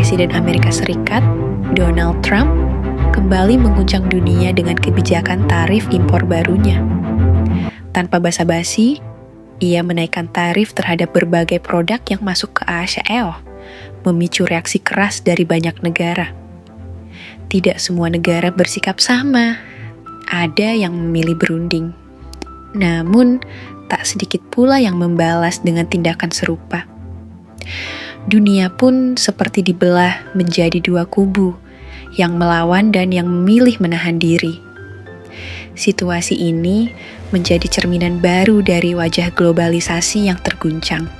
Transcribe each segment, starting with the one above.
Presiden Amerika Serikat, Donald Trump, kembali mengguncang dunia dengan kebijakan tarif impor barunya. Tanpa basa-basi, ia menaikkan tarif terhadap berbagai produk yang masuk ke ASEAN, memicu reaksi keras dari banyak negara. Tidak semua negara bersikap sama, ada yang memilih berunding. Namun, tak sedikit pula yang membalas dengan tindakan serupa. Dunia pun seperti dibelah menjadi dua kubu, yang melawan dan yang memilih menahan diri. Situasi ini menjadi cerminan baru dari wajah globalisasi yang terguncang.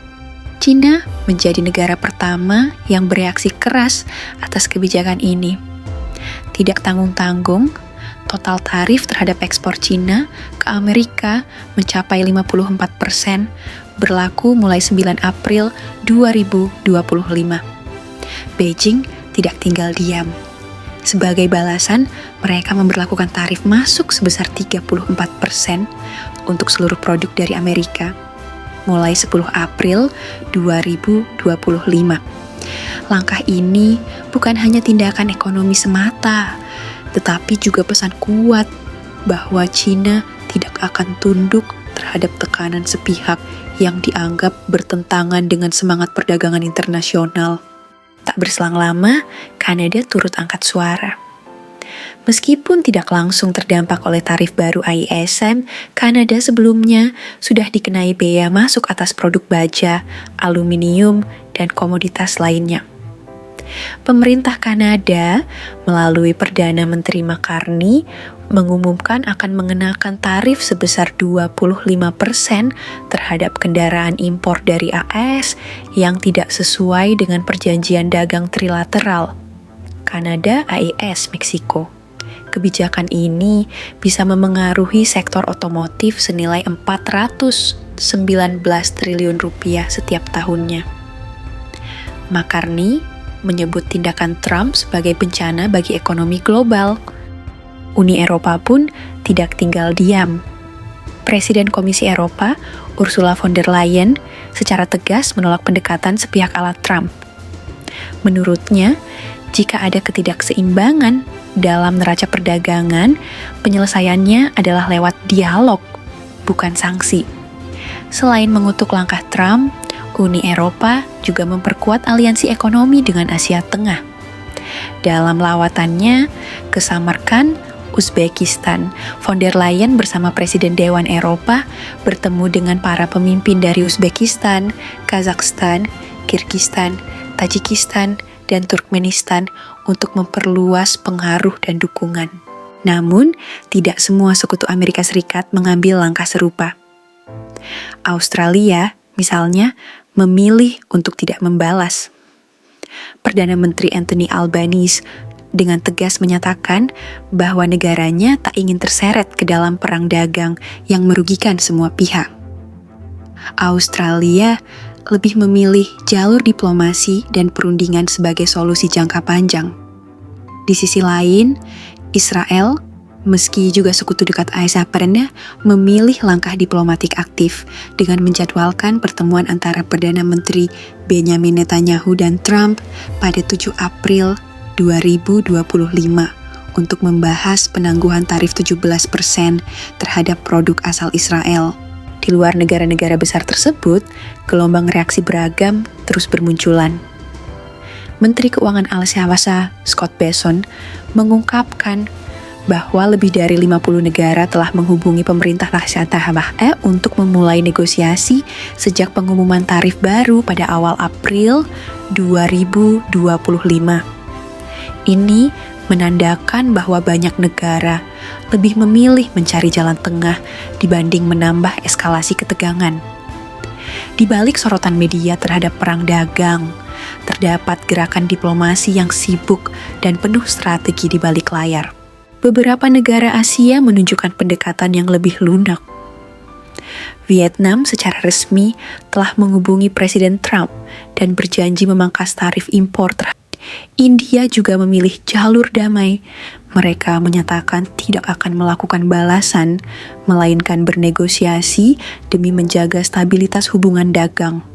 Cina menjadi negara pertama yang bereaksi keras atas kebijakan ini. Tidak tanggung-tanggung, total tarif terhadap ekspor Cina ke Amerika mencapai 54%, berlaku mulai 9 April 2025. Beijing tidak tinggal diam. Sebagai balasan, mereka memberlakukan tarif masuk sebesar 34% untuk seluruh produk dari Amerika, mulai 10 April 2025. Langkah ini bukan hanya tindakan ekonomi semata, tetapi juga pesan kuat bahwa Cina tidak akan tunduk terhadap tekanan sepihak yang dianggap bertentangan dengan semangat perdagangan internasional. Tak berselang lama, Kanada turut angkat suara. Meskipun tidak langsung terdampak oleh tarif baru ISM, Kanada sebelumnya sudah dikenai bea masuk atas produk baja, aluminium, dan komoditas lainnya. Pemerintah Kanada melalui Perdana Menteri McCartney mengumumkan akan mengenakan tarif sebesar 25% terhadap kendaraan impor dari AS yang tidak sesuai dengan perjanjian dagang trilateral Kanada, AES, Meksiko. Kebijakan ini bisa memengaruhi sektor otomotif senilai 419 triliun rupiah setiap tahunnya. McCartney menyebut tindakan Trump sebagai bencana bagi ekonomi global. Uni Eropa pun tidak tinggal diam. Presiden Komisi Eropa, Ursula von der Leyen, secara tegas menolak pendekatan sepihak ala Trump. Menurutnya, jika ada ketidakseimbangan dalam neraca perdagangan, penyelesaiannya adalah lewat dialog, bukan sanksi. Selain mengutuk langkah Trump, Uni Eropa juga memperkuat aliansi ekonomi dengan Asia Tengah. Dalam lawatannya ke Samarkand, Uzbekistan, von der Leyen bersama Presiden Dewan Eropa bertemu dengan para pemimpin dari Uzbekistan, Kazakhstan, Kirgistan, Tajikistan, dan Turkmenistan untuk memperluas pengaruh dan dukungan. Namun, tidak semua sekutu Amerika Serikat mengambil langkah serupa. Australia, misalnya, memilih untuk tidak membalas. Perdana Menteri Anthony Albanese dengan tegas menyatakan bahwa negaranya tak ingin terseret ke dalam perang dagang yang merugikan semua pihak. Australia lebih memilih jalur diplomasi dan perundingan sebagai solusi jangka panjang. Di sisi lain, Israel, meski juga sekutu dekat AS pernah memilih langkah diplomatik aktif dengan menjadwalkan pertemuan antara Perdana Menteri Benjamin Netanyahu dan Trump pada 7 April 2025 untuk membahas penangguhan tarif 17% terhadap produk asal Israel. Di luar negara-negara besar tersebut, gelombang reaksi beragam terus bermunculan. Menteri Keuangan Al-Shawasa Scott Bessent mengungkapkan bahwa lebih dari 50 negara telah menghubungi pemerintah Raksasa untuk memulai negosiasi sejak pengumuman tarif baru pada awal April 2025. Ini menandakan bahwa banyak negara lebih memilih mencari jalan tengah dibanding menambah eskalasi ketegangan. Di balik sorotan media terhadap perang dagang, terdapat gerakan diplomasi yang sibuk dan penuh strategi di balik layar. Beberapa negara Asia menunjukkan pendekatan yang lebih lunak. Vietnam secara resmi telah menghubungi Presiden Trump dan berjanji memangkas tarif impor terhadap. India juga memilih jalur damai. Mereka menyatakan tidak akan melakukan balasan, melainkan bernegosiasi demi menjaga stabilitas hubungan dagang.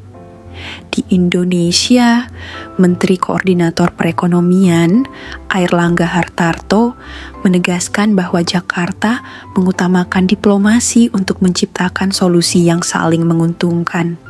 Di Indonesia, Menteri Koordinator Perekonomian Airlangga Hartarto menegaskan bahwa Jakarta mengutamakan diplomasi untuk menciptakan solusi yang saling menguntungkan.